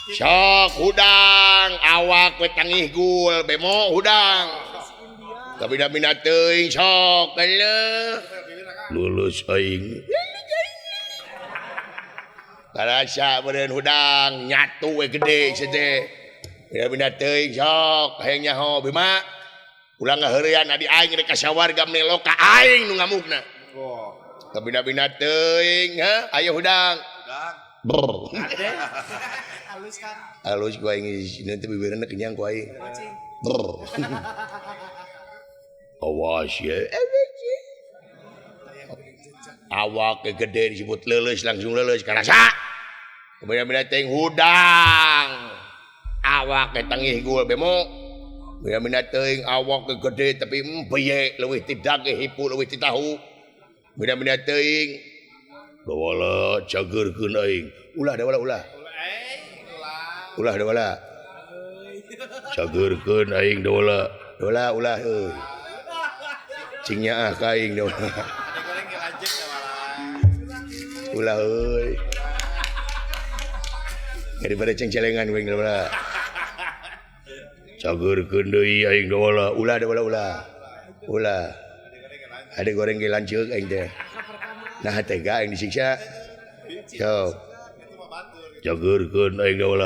sok hudang awak we tangih gul bemo hudang tapi da mina teuing sok kayaknya lulus aing karasa beureun hudang nyatu we gede sete da mina teuing sok hayang nyaho bima ulah ngaheurean adi aing rek kasawarga melo ka aing nu ngamukna tapi da mina teuing ha aya hudang brr halus kan halus ku aing nanti bibirna kenyang ku aing brr awas ya awak gede disebut leuleus langsung leuleus karasa beda-beda teuing hudang awak tengih gul bemo beda-beda teuing awak gede tapi beye leuwih ti daging hipu leuwih ti tahu beda-beda teuing dawala cageurkeun aing ulah dawala ulah da wala cageurkeun aing dawala ulah euy cing nyaah ka aing dawala ulah euy daripada ceng celengan weng dawala cageurkeun deui aing dawala ulah ada goreng ge lanceuk aing teh nah tega aing disiksa yo cageurkeun aing dawala